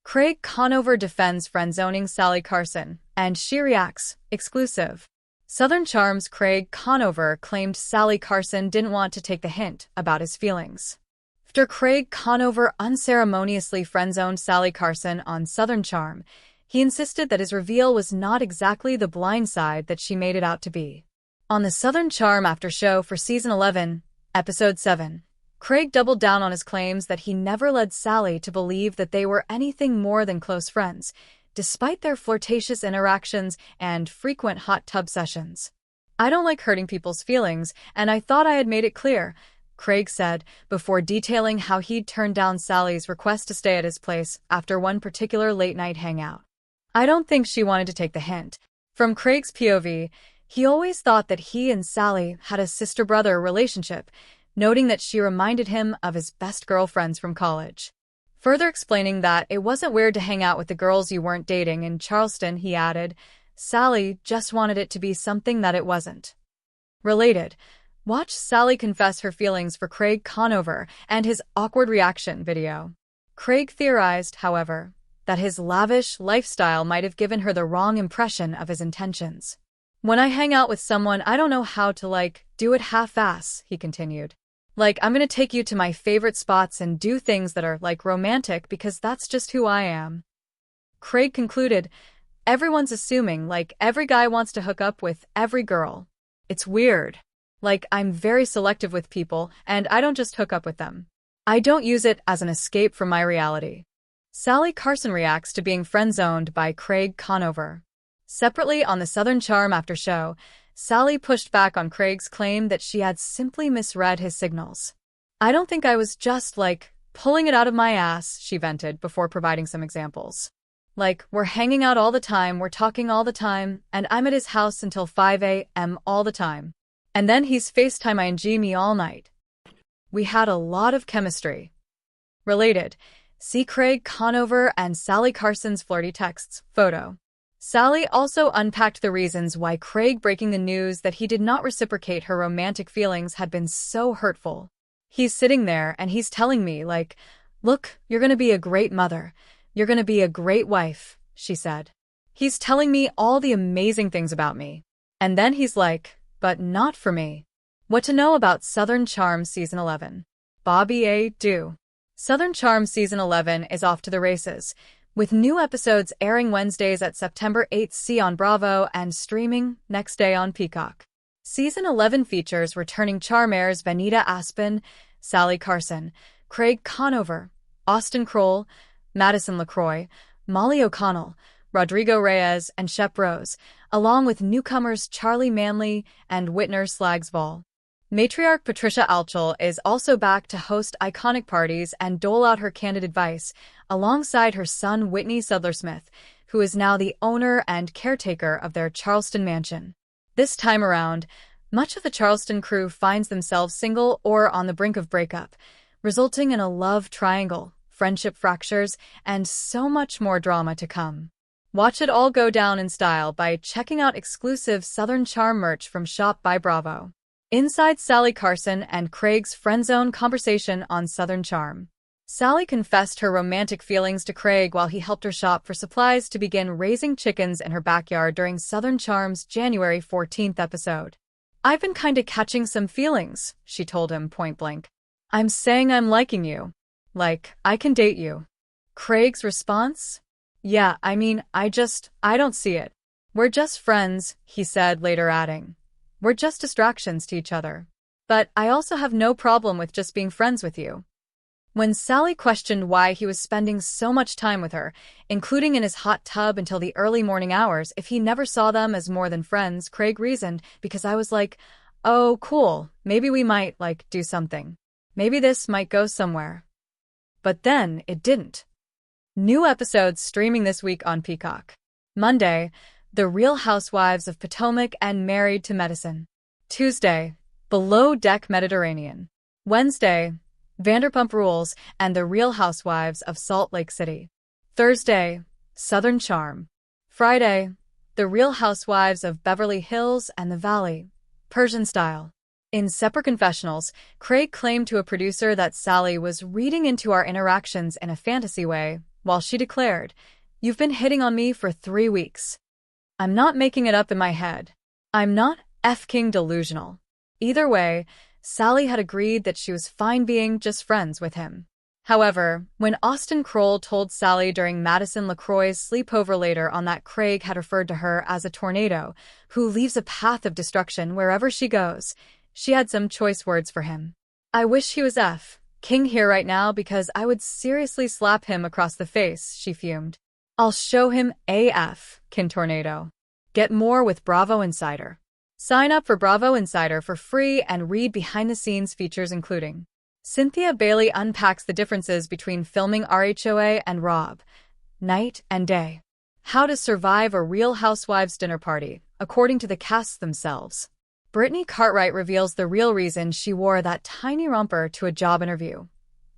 Craig Conover defends friend-zoning Salley Carson, and she reacts, exclusive. Southern Charm's Craig Conover claimed Salley Carson didn't want to take the hint about his feelings. After Craig Conover unceremoniously friend-zoned Salley Carson on Southern Charm, he insisted that his reveal was not exactly the blind side that she made it out to be. On the Southern Charm after show for Season 11, Episode 7, Craig doubled down on his claims that he never led Salley to believe that they were anything more than close friends, despite their flirtatious interactions and frequent hot tub sessions. "I don't like hurting people's feelings, and I thought I had made it clear," Craig said, before detailing how he'd turned down Salley's request to stay at his place after one particular late-night hangout. "I don't think she wanted to take the hint." From Craig's POV, he always thought that he and Salley had a sister-brother relationship, noting that she reminded him of his best girlfriends from college. Further explaining that it wasn't weird to hang out with the girls you weren't dating in Charleston, he added, "Salley just wanted it to be something that it wasn't." Related, watch Salley confess her feelings for Craig Conover and his awkward reaction video. Craig theorized, however, that his lavish lifestyle might have given her the wrong impression of his intentions. "When I hang out with someone, I don't know how to, do it half-ass," he continued. "I'm gonna take you to my favorite spots and do things that are, romantic because that's just who I am." Craig concluded, "Everyone's assuming, every guy wants to hook up with every girl. It's weird. I'm very selective with people, and I don't just hook up with them. I don't use it as an escape from my reality." Salley Carson reacts to being friend-zoned by Craig Conover. Separately on the Southern Charm after show, Salley pushed back on Craig's claim that she had simply misread his signals. "I don't think I was just, pulling it out of my ass," she vented before providing some examples. "We're hanging out all the time, we're talking all the time, and I'm at his house until 5 a.m. all the time. And then he's FaceTime me all night. We had a lot of chemistry." Related, see Craig Conover and Salley Carson's flirty texts photo. Salley also unpacked the reasons why Craig breaking the news that he did not reciprocate her romantic feelings had been so hurtful. "He's sitting there and he's telling me, look, you're gonna be a great mother. You're gonna be a great wife," she said. "He's telling me all the amazing things about me. And then he's like, but not for me." What to know about Southern Charm Season 11? Bobby A. Do. Southern Charm Season 11 is off to the races, with new episodes airing Wednesdays at September 8th on Bravo and streaming next day on Peacock. Season 11 features returning Charmers Vanita Aspen, Salley Carson, Craig Conover, Austin Kroll, Madison LaCroix, Molly O'Connell, Rodrigo Reyes, and Shep Rose, along with newcomers Charlie Manley and Whitner Slagsvold. Matriarch Patricia Alchel is also back to host iconic parties and dole out her candid advice, alongside her son Whitney Sudler-Smith, who is now the owner and caretaker of their Charleston mansion. This time around, much of the Charleston crew finds themselves single or on the brink of breakup, resulting in a love triangle, friendship fractures, and so much more drama to come. Watch it all go down in style by checking out exclusive Southern Charm merch from Shop by Bravo. Inside Salley Carson and Craig's friend-zone conversation on Southern Charm. Salley confessed her romantic feelings to Craig while he helped her shop for supplies to begin raising chickens in her backyard during Southern Charm's January 14th episode. "I've been kinda catching some feelings," she told him point blank. "I'm saying I'm liking you. I can date you." Craig's response? "Yeah, I don't see it. We're just friends," he said, later adding, "We're just distractions to each other. But I also have no problem with just being friends with you." When Salley questioned why he was spending so much time with her, including in his hot tub until the early morning hours, if he never saw them as more than friends, Craig reasoned, "Because I was like, oh, cool, maybe we might, do something. Maybe this might go somewhere." But then it didn't. New episodes streaming this week on Peacock. Monday, The Real Housewives of Potomac and Married to Medicine. Tuesday, Below Deck Mediterranean. Wednesday, Vanderpump Rules and The Real Housewives of Salt Lake City. Thursday, Southern Charm. Friday, The Real Housewives of Beverly Hills and the Valley, Persian Style. In separate confessionals, Craig claimed to a producer that Salley was reading into our interactions in a fantasy way, while she declared, "You've been hitting on me for 3 weeks. I'm not making it up in my head. I'm not f***ing delusional." Either way, Salley had agreed that she was fine being just friends with him. However, when Austin Kroll told Salley during Madison LaCroix's sleepover later on that Craig had referred to her as a tornado who leaves a path of destruction wherever she goes, she had some choice words for him. "I wish he was King here right now because I would seriously slap him across the face," she fumed. "I'll show him Kin Tornado." Get more with Bravo Insider. Sign up for Bravo Insider for free and read behind-the-scenes features including Cynthia Bailey unpacks the differences between filming RHOA and Rob, night and day. How to survive a Real Housewives dinner party, according to the casts themselves. Brittany Cartwright reveals the real reason she wore that tiny romper to a job interview.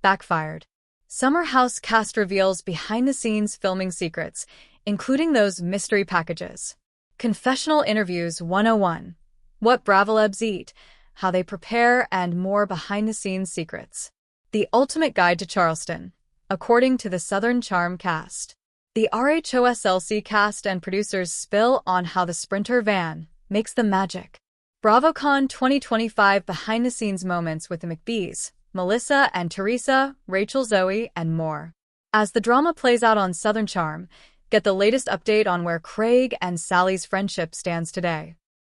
Backfired. Summer House cast reveals behind-the-scenes filming secrets, including those mystery packages. Confessional Interviews 101. What Bravolebs eat, how they prepare, and more behind-the-scenes secrets. The Ultimate Guide to Charleston, according to the Southern Charm cast. The RHOSLC cast and producers spill on how the Sprinter van makes the magic. BravoCon 2025 behind-the-scenes moments with the McBees, Melissa and Teresa, Rachel Zoe, and more. As the drama plays out on Southern Charm, get the latest update on where Craig and Salley's friendship stands today.